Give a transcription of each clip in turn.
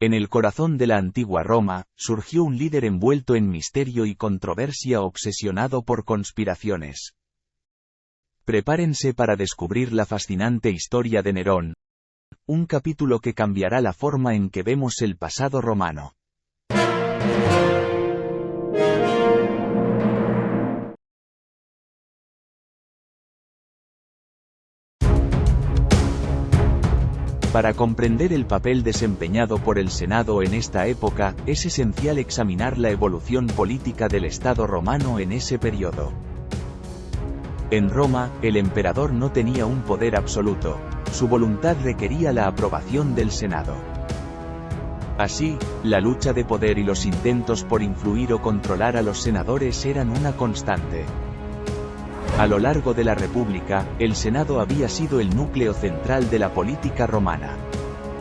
En el corazón de la antigua Roma, surgió un líder envuelto en misterio y controversia, obsesionado por conspiraciones. Prepárense para descubrir la fascinante historia de Nerón, un capítulo que cambiará la forma en que vemos el pasado romano. Para comprender el papel desempeñado por el Senado en esta época, es esencial examinar la evolución política del Estado romano en ese periodo. En Roma, el emperador no tenía un poder absoluto, su voluntad requería la aprobación del Senado. Así, la lucha de poder y los intentos por influir o controlar a los senadores eran una constante. A lo largo de la República, el Senado había sido el núcleo central de la política romana.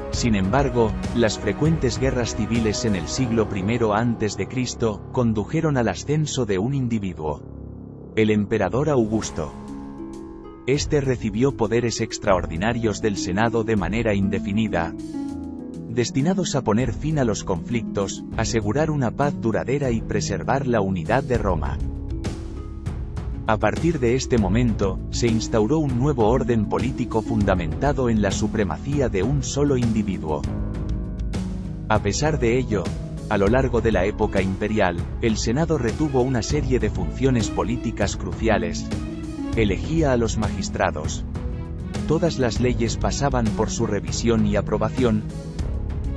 Sin embargo, las frecuentes guerras civiles en el siglo I a.C. condujeron al ascenso de un individuo: el emperador Augusto. Este recibió poderes extraordinarios del Senado de manera indefinida, destinados a poner fin a los conflictos, asegurar una paz duradera y preservar la unidad de Roma. A partir de este momento, se instauró un nuevo orden político fundamentado en la supremacía de un solo individuo. A pesar de ello, a lo largo de la época imperial, el Senado retuvo una serie de funciones políticas cruciales. Elegía a los magistrados. Todas las leyes pasaban por su revisión y aprobación.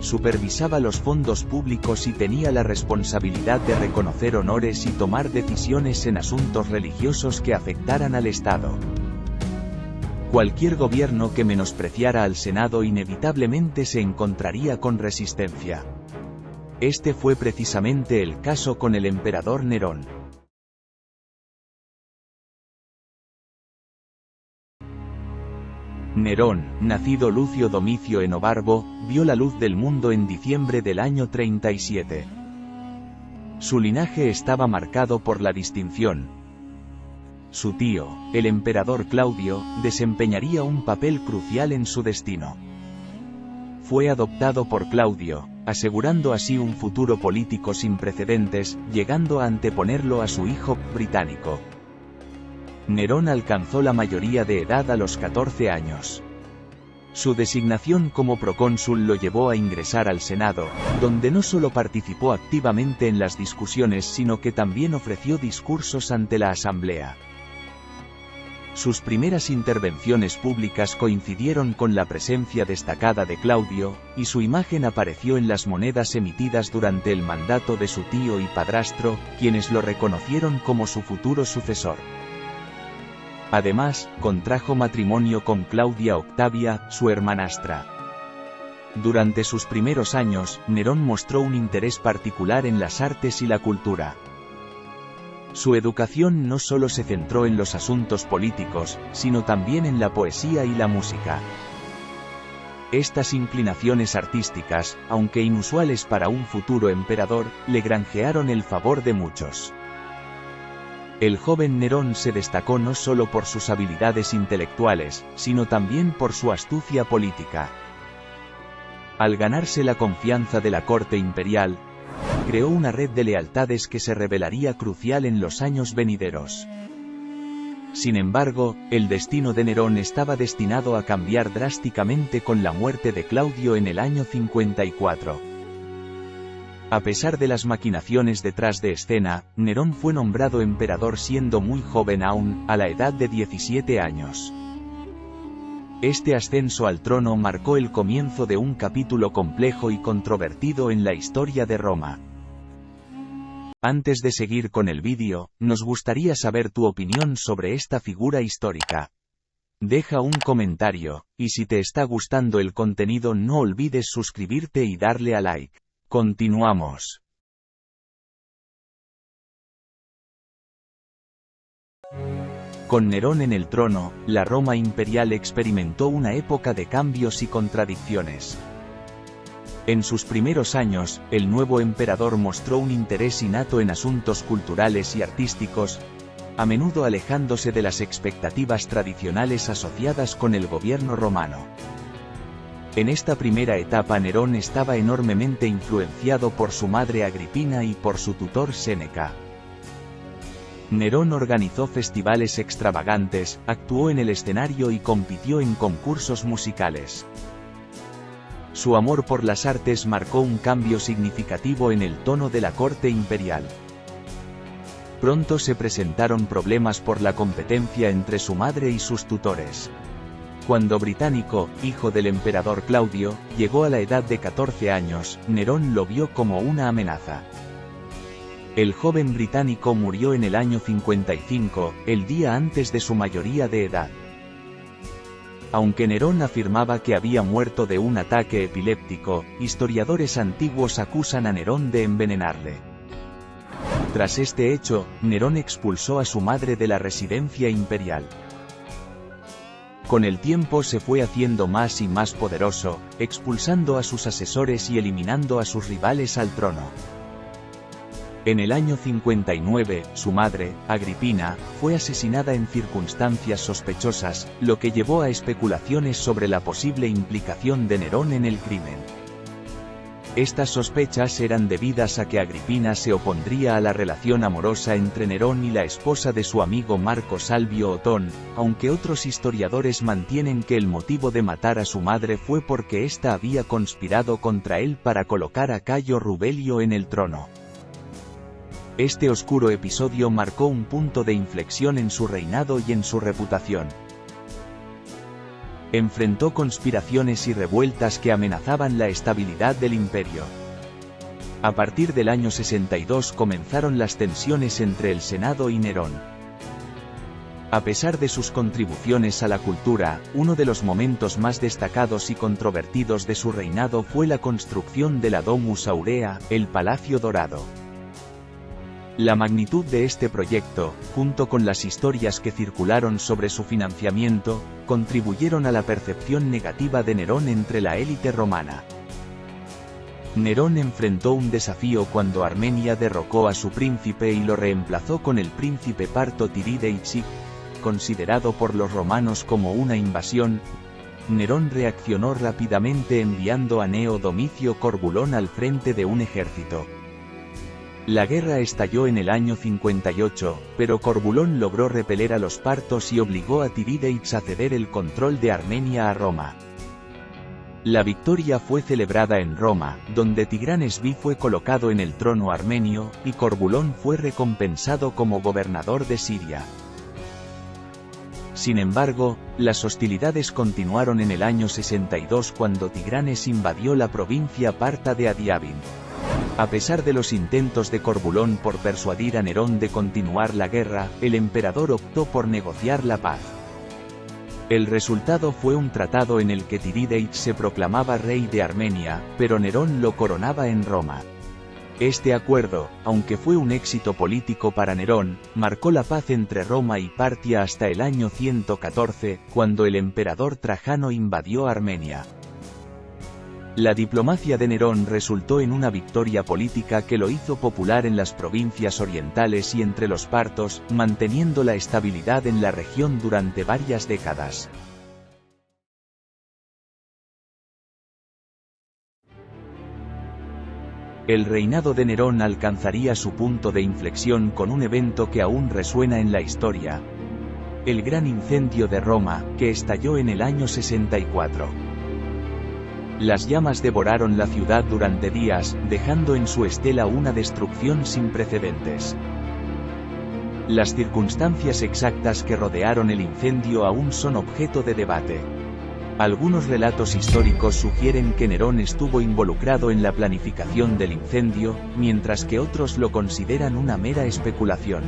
Supervisaba los fondos públicos y tenía la responsabilidad de reconocer honores y tomar decisiones en asuntos religiosos que afectaran al Estado. Cualquier gobierno que menospreciara al Senado inevitablemente se encontraría con resistencia. Este fue precisamente el caso con el emperador Nerón. Nerón, nacido Lucio Domicio Enobarbo, vio la luz del mundo en diciembre del año 37. Su linaje estaba marcado por la distinción. Su tío, el emperador Claudio, desempeñaría un papel crucial en su destino. Fue adoptado por Claudio, asegurando así un futuro político sin precedentes, llegando a anteponerlo a su hijo británico. Nerón alcanzó la mayoría de edad a los 14 años. Su designación como procónsul lo llevó a ingresar al Senado, donde no solo participó activamente en las discusiones sino que también ofreció discursos ante la Asamblea. Sus primeras intervenciones públicas coincidieron con la presencia destacada de Claudio, y su imagen apareció en las monedas emitidas durante el mandato de su tío y padrastro, quienes lo reconocieron como su futuro sucesor. Además, contrajo matrimonio con Claudia Octavia, su hermanastra. Durante sus primeros años, Nerón mostró un interés particular en las artes y la cultura. Su educación no solo se centró en los asuntos políticos, sino también en la poesía y la música. Estas inclinaciones artísticas, aunque inusuales para un futuro emperador, le granjearon el favor de muchos. El joven Nerón se destacó no solo por sus habilidades intelectuales, sino también por su astucia política. Al ganarse la confianza de la corte imperial, creó una red de lealtades que se revelaría crucial en los años venideros. Sin embargo, el destino de Nerón estaba destinado a cambiar drásticamente con la muerte de Claudio en el año 54. A pesar de las maquinaciones detrás de escena, Nerón fue nombrado emperador siendo muy joven aún, a la edad de 17 años. Este ascenso al trono marcó el comienzo de un capítulo complejo y controvertido en la historia de Roma. Antes de seguir con el vídeo, nos gustaría saber tu opinión sobre esta figura histórica. Deja un comentario, y si te está gustando el contenido no olvides suscribirte y darle a like. Continuamos. Con Nerón en el trono, la Roma imperial experimentó una época de cambios y contradicciones. En sus primeros años, el nuevo emperador mostró un interés innato en asuntos culturales y artísticos, a menudo alejándose de las expectativas tradicionales asociadas con el gobierno romano. En esta primera etapa Nerón estaba enormemente influenciado por su madre Agripina y por su tutor Séneca. Nerón organizó festivales extravagantes, actuó en el escenario y compitió en concursos musicales. Su amor por las artes marcó un cambio significativo en el tono de la corte imperial. Pronto se presentaron problemas por la competencia entre su madre y sus tutores. Cuando Británico, hijo del emperador Claudio, llegó a la edad de 14 años, Nerón lo vio como una amenaza. El joven Británico murió en el año 55, el día antes de su mayoría de edad. Aunque Nerón afirmaba que había muerto de un ataque epiléptico, historiadores antiguos acusan a Nerón de envenenarle. Tras este hecho, Nerón expulsó a su madre de la residencia imperial. Con el tiempo se fue haciendo más y más poderoso, expulsando a sus asesores y eliminando a sus rivales al trono. En el año 59, su madre, Agripina, fue asesinada en circunstancias sospechosas, lo que llevó a especulaciones sobre la posible implicación de Nerón en el crimen. Estas sospechas eran debidas a que Agripina se opondría a la relación amorosa entre Nerón y la esposa de su amigo Marco Salvio Otón, aunque otros historiadores mantienen que el motivo de matar a su madre fue porque ésta había conspirado contra él para colocar a Cayo Rubelio en el trono. Este oscuro episodio marcó un punto de inflexión en su reinado y en su reputación. Enfrentó conspiraciones y revueltas que amenazaban la estabilidad del imperio. A partir del año 62 comenzaron las tensiones entre el Senado y Nerón. A pesar de sus contribuciones a la cultura, uno de los momentos más destacados y controvertidos de su reinado fue la construcción de la Domus Aurea, el Palacio Dorado. La magnitud de este proyecto, junto con las historias que circularon sobre su financiamiento, contribuyeron a la percepción negativa de Nerón entre la élite romana. Nerón enfrentó un desafío cuando Armenia derrocó a su príncipe y lo reemplazó con el príncipe parto Tirideids, considerado por los romanos como una invasión. Nerón reaccionó rápidamente enviando a Gneo Domicio Corbulón al frente de un ejército. La guerra estalló en el año 58, pero Corbulón logró repeler a los partos y obligó a Tirideids a ceder el control de Armenia a Roma. La victoria fue celebrada en Roma, donde Tigranes V fue colocado en el trono armenio, y Corbulón fue recompensado como gobernador de Siria. Sin embargo, las hostilidades continuaron en el año 62 cuando Tigranes invadió la provincia parta de Adiabin. A pesar de los intentos de Corbulón por persuadir a Nerón de continuar la guerra, el emperador optó por negociar la paz. El resultado fue un tratado en el que Tirideids se proclamaba rey de Armenia, pero Nerón lo coronaba en Roma. Este acuerdo, aunque fue un éxito político para Nerón, marcó la paz entre Roma y Partia hasta el año 114, cuando el emperador Trajano invadió Armenia. La diplomacia de Nerón resultó en una victoria política que lo hizo popular en las provincias orientales y entre los partos, manteniendo la estabilidad en la región durante varias décadas. El reinado de Nerón alcanzaría su punto de inflexión con un evento que aún resuena en la historia: el gran incendio de Roma, que estalló en el año 64. Las llamas devoraron la ciudad durante días, dejando en su estela una destrucción sin precedentes. Las circunstancias exactas que rodearon el incendio aún son objeto de debate. Algunos relatos históricos sugieren que Nerón estuvo involucrado en la planificación del incendio, mientras que otros lo consideran una mera especulación.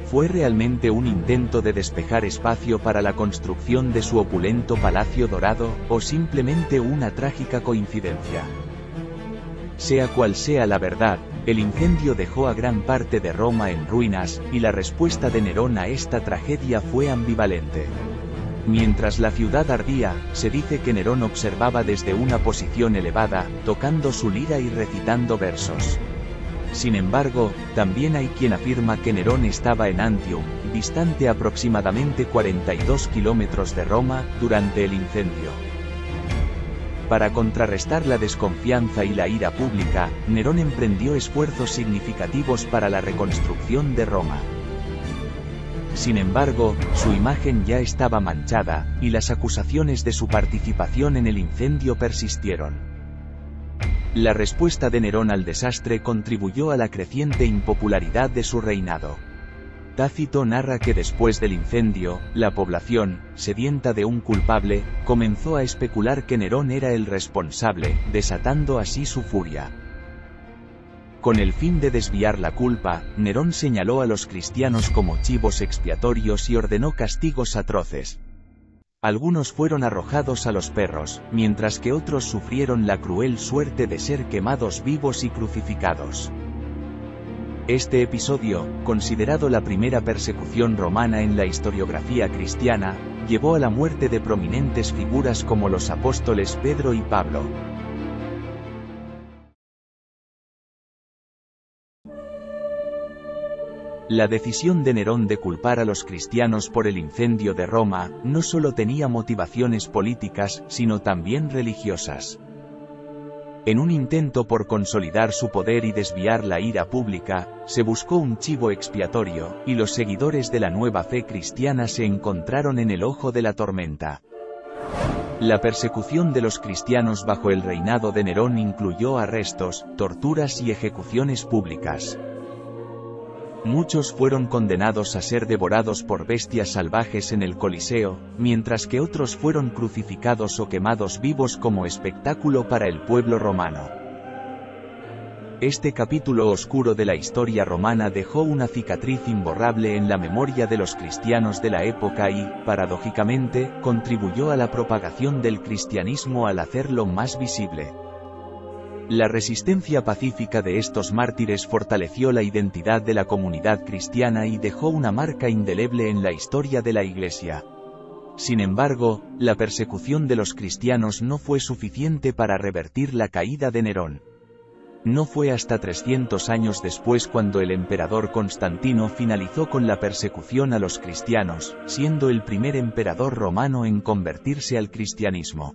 ¿Fue realmente un intento de despejar espacio para la construcción de su opulento Palacio Dorado, o simplemente una trágica coincidencia? Sea cual sea la verdad, el incendio dejó a gran parte de Roma en ruinas, y la respuesta de Nerón a esta tragedia fue ambivalente. Mientras la ciudad ardía, se dice que Nerón observaba desde una posición elevada, tocando su lira y recitando versos. Sin embargo, también hay quien afirma que Nerón estaba en Antium, distante aproximadamente 42 kilómetros de Roma, durante el incendio. Para contrarrestar la desconfianza y la ira pública, Nerón emprendió esfuerzos significativos para la reconstrucción de Roma. Sin embargo, su imagen ya estaba manchada, y las acusaciones de su participación en el incendio persistieron. La respuesta de Nerón al desastre contribuyó a la creciente impopularidad de su reinado. Tácito narra que después del incendio, la población, sedienta de un culpable, comenzó a especular que Nerón era el responsable, desatando así su furia. Con el fin de desviar la culpa, Nerón señaló a los cristianos como chivos expiatorios y ordenó castigos atroces. Algunos fueron arrojados a los perros, mientras que otros sufrieron la cruel suerte de ser quemados vivos y crucificados. Este episodio, considerado la primera persecución romana en la historiografía cristiana, llevó a la muerte de prominentes figuras como los apóstoles Pedro y Pablo. La decisión de Nerón de culpar a los cristianos por el incendio de Roma, no solo tenía motivaciones políticas, sino también religiosas. En un intento por consolidar su poder y desviar la ira pública, se buscó un chivo expiatorio, y los seguidores de la nueva fe cristiana se encontraron en el ojo de la tormenta. La persecución de los cristianos bajo el reinado de Nerón incluyó arrestos, torturas y ejecuciones públicas. Muchos fueron condenados a ser devorados por bestias salvajes en el Coliseo, mientras que otros fueron crucificados o quemados vivos como espectáculo para el pueblo romano. Este capítulo oscuro de la historia romana dejó una cicatriz imborrable en la memoria de los cristianos de la época y, paradójicamente, contribuyó a la propagación del cristianismo al hacerlo más visible. La resistencia pacífica de estos mártires fortaleció la identidad de la comunidad cristiana y dejó una marca indeleble en la historia de la Iglesia. Sin embargo, la persecución de los cristianos no fue suficiente para revertir la caída de Nerón. No fue hasta 300 años después cuando el emperador Constantino finalizó con la persecución a los cristianos, siendo el primer emperador romano en convertirse al cristianismo.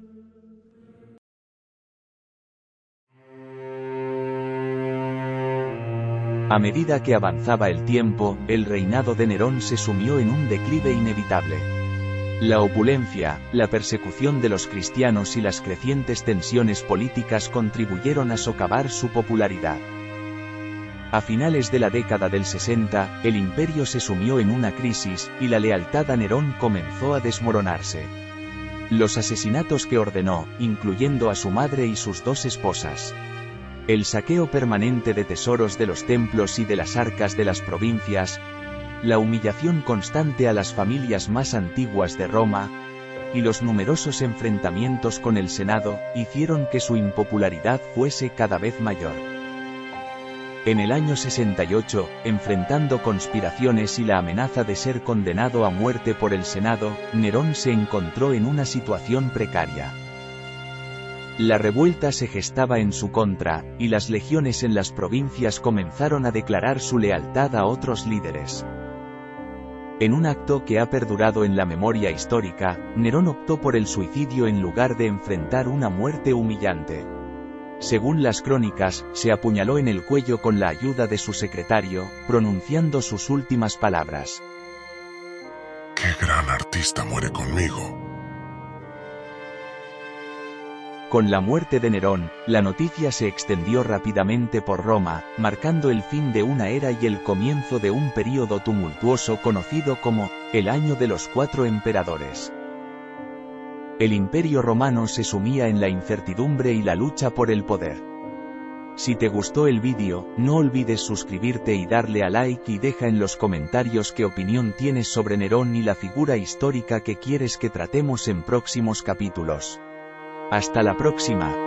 A medida que avanzaba el tiempo, el reinado de Nerón se sumió en un declive inevitable. La opulencia, la persecución de los cristianos y las crecientes tensiones políticas contribuyeron a socavar su popularidad. A finales de la década del 60, el imperio se sumió en una crisis, y la lealtad a Nerón comenzó a desmoronarse. Los asesinatos que ordenó, incluyendo a su madre y sus dos esposas. El saqueo permanente de tesoros de los templos y de las arcas de las provincias, la humillación constante a las familias más antiguas de Roma, y los numerosos enfrentamientos con el Senado, hicieron que su impopularidad fuese cada vez mayor. En el año 68, enfrentando conspiraciones y la amenaza de ser condenado a muerte por el Senado, Nerón se encontró en una situación precaria. La revuelta se gestaba en su contra, y las legiones en las provincias comenzaron a declarar su lealtad a otros líderes. En un acto que ha perdurado en la memoria histórica, Nerón optó por el suicidio en lugar de enfrentar una muerte humillante. Según las crónicas, se apuñaló en el cuello con la ayuda de su secretario, pronunciando sus últimas palabras. ¡Qué gran artista muere conmigo! Con la muerte de Nerón, la noticia se extendió rápidamente por Roma, marcando el fin de una era y el comienzo de un período tumultuoso conocido como el Año de los 4 Emperadores. El Imperio Romano se sumía en la incertidumbre y la lucha por el poder. Si te gustó el vídeo, no olvides suscribirte y darle a like y deja en los comentarios qué opinión tienes sobre Nerón y la figura histórica que quieres que tratemos en próximos capítulos. Hasta la próxima.